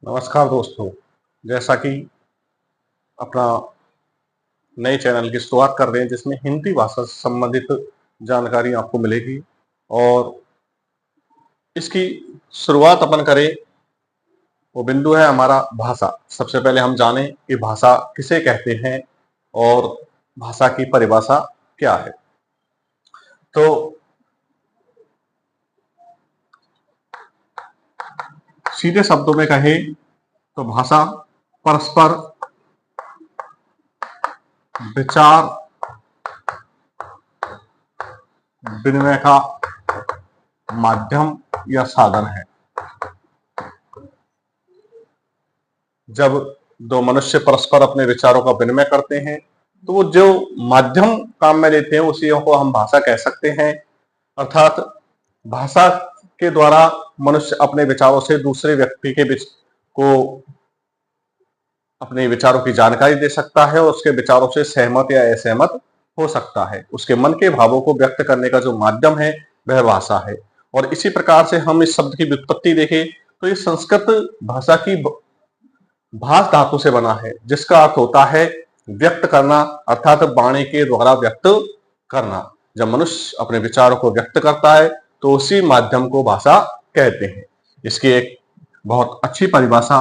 नमस्कार दोस्तों। जैसा कि अपना नए चैनल की शुरुआत कर रहे हैं जिसमें हिंदी भाषा से संबंधित जानकारी आपको मिलेगी और इसकी शुरुआत अपन करें, वो बिंदु है हमारा भाषा। सबसे पहले हम जानें कि भाषा किसे कहते हैं और भाषा की परिभाषा क्या है। तो सीधे शब्दों में कहें तो भाषा परस्पर विचार विनिमय का माध्यम या साधन है। जब दो मनुष्य परस्पर अपने विचारों का विनिमय करते हैं तो वो जो माध्यम काम में लेते हैं उसी को हम भाषा कह सकते हैं। अर्थात भाषा के द्वारा मनुष्य अपने विचारों से दूसरे व्यक्ति के बीच को अपने विचारों की जानकारी दे सकता है और उसके विचारों से सहमत या असहमत हो सकता है। उसके मन के भावों को व्यक्त करने का जो माध्यम है वह भाषा है। और इसी प्रकार से हम इस शब्द की व्युत्पत्ति देखें तो ये संस्कृत भाषा की भाष धातु से बना है, जिसका अर्थ होता है व्यक्त करना, अर्थात वाणी के द्वारा व्यक्त करना। जब मनुष्य अपने विचारों को व्यक्त करता है तो उसी माध्यम को भाषा कहते हैं। इसकी एक बहुत अच्छी परिभाषा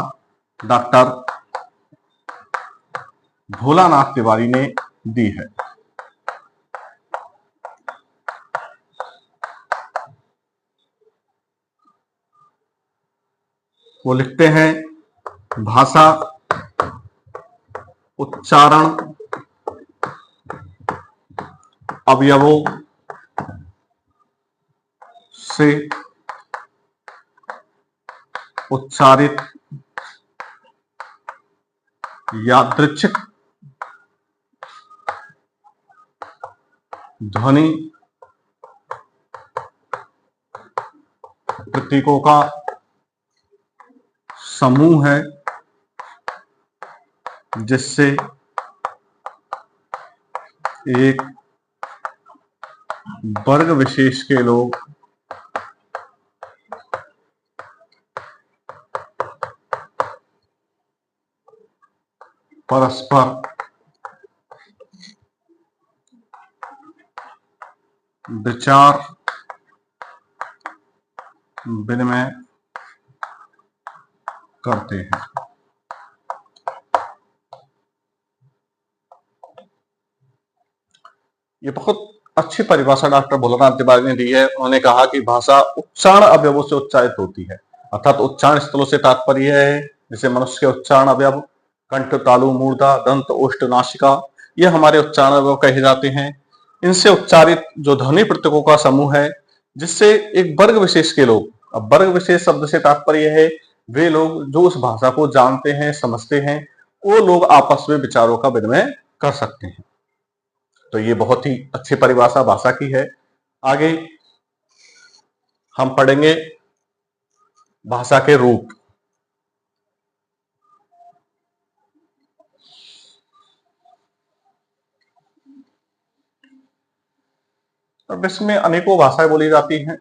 डॉक्टर भोलानाथ तिवारी ने दी है। वो लिखते हैं, भाषा उच्चारण अवयवों से उच्चारित यादृच्छिक ध्वनि प्रतीकों का समूह है, जिससे एक वर्ग विशेष के लोग परस्पर विचार विनिमय करते हैं। ये बहुत अच्छी परिभाषा डॉक्टर भोलानाथ तिवारी ने दी है। उन्होंने कहा कि भाषा उच्चारण अवयवों से उच्चारित होती है, अर्थात उच्चारण स्थलों से तात्पर्य है जैसे मनुष्य के उच्चारण अवयव कंठ, तालु, मूर्धा, दंत, ओष्ठ, नासिका, ये हमारे उच्चारण अवयव कहे जाते हैं। इनसे उच्चारित जो ध्वनि प्रतीकों का समूह है, जिससे एक वर्ग विशेष के लोग, अब वर्ग विशेष शब्द से तात्पर्य है वे लोग जो उस भाषा को जानते हैं, समझते हैं, वो लोग आपस में विचारों का विनिमय कर सकते हैं। तो ये बहुत ही अच्छी परिभाषा भाषा की है। आगे हम पढ़ेंगे भाषा के रूप। अब इसमें अनेकों भाषाएं बोली जाती हैं।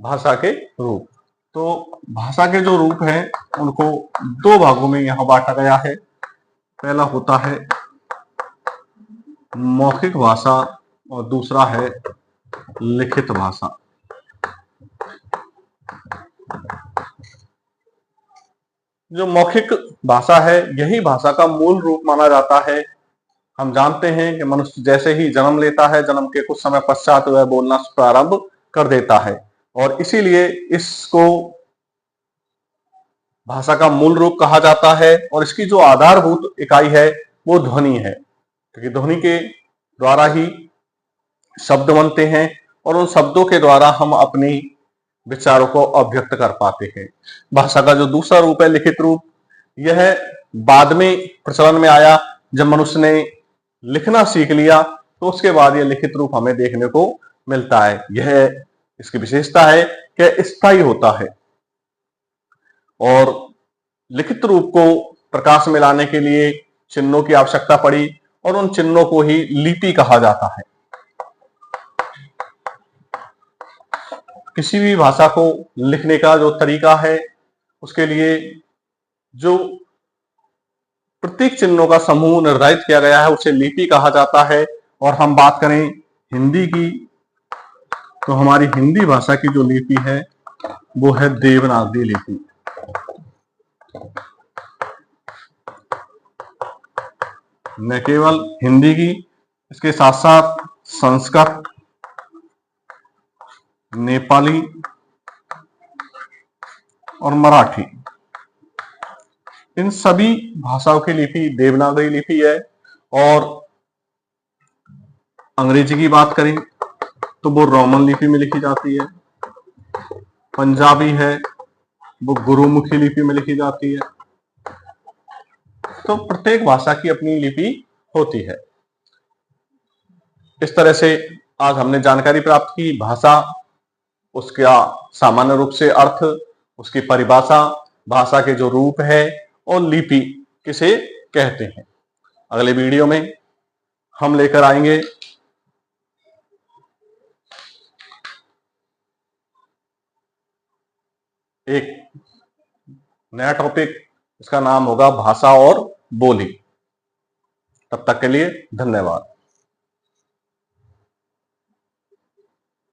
भाषा के रूप, तो भाषा के जो रूप हैं उनको दो भागों में यहां बांटा गया है। पहला होता है मौखिक भाषा और दूसरा है लिखित भाषा। जो मौखिक भाषा है यही भाषा का मूल रूप माना जाता है। हम जानते हैं कि मनुष्य जैसे ही जन्म लेता है, जन्म के कुछ समय पश्चात वह बोलना प्रारंभ कर देता है और इसीलिए इसको भाषा का मूल रूप कहा जाता है। और इसकी जो आधारभूत इकाई है वो ध्वनि है, क्योंकि ध्वनि के द्वारा ही शब्द बनते हैं और उन शब्दों के द्वारा हम अपनी विचारों को अभिव्यक्त कर पाते हैं। भाषा का जो दूसरा रूप है लिखित रूप, यह बाद में प्रचलन में आया। जब मनुष्य ने लिखना सीख लिया तो उसके बाद यह लिखित रूप हमें देखने को मिलता है। यह इसकी विशेषता है कि स्थायी होता है और लिखित रूप को प्रकाश में लाने के लिए चिन्हों की आवश्यकता पड़ी और उन चिन्हों को ही लिपि कहा जाता है। किसी भी भाषा को लिखने का जो तरीका है, उसके लिए जो प्रतीक चिन्हों का समूह निर्धारित किया गया है उसे लिपि कहा जाता है। और हम बात करें हिंदी की, तो हमारी हिंदी भाषा की जो लिपि है वो है देवनागरी लिपि। न केवल हिंदी की, इसके साथ साथ संस्कृत, नेपाली और मराठी, इन सभी भाषाओं की लिपि देवनागरी लिपि है। और अंग्रेजी की बात करें तो वो रोमन लिपि में लिखी जाती है। पंजाबी है वो गुरुमुखी लिपि में लिखी जाती है। तो प्रत्येक भाषा की अपनी लिपि होती है। इस तरह से आज हमने जानकारी प्राप्त की भाषा, उसका सामान्य रूप से अर्थ, उसकी परिभाषा, भाषा के जो रूप है और लिपि किसे कहते हैं। अगले वीडियो में हम लेकर आएंगे एक नया टॉपिक, इसका नाम होगा भाषा और बोली। तब तक के लिए धन्यवाद।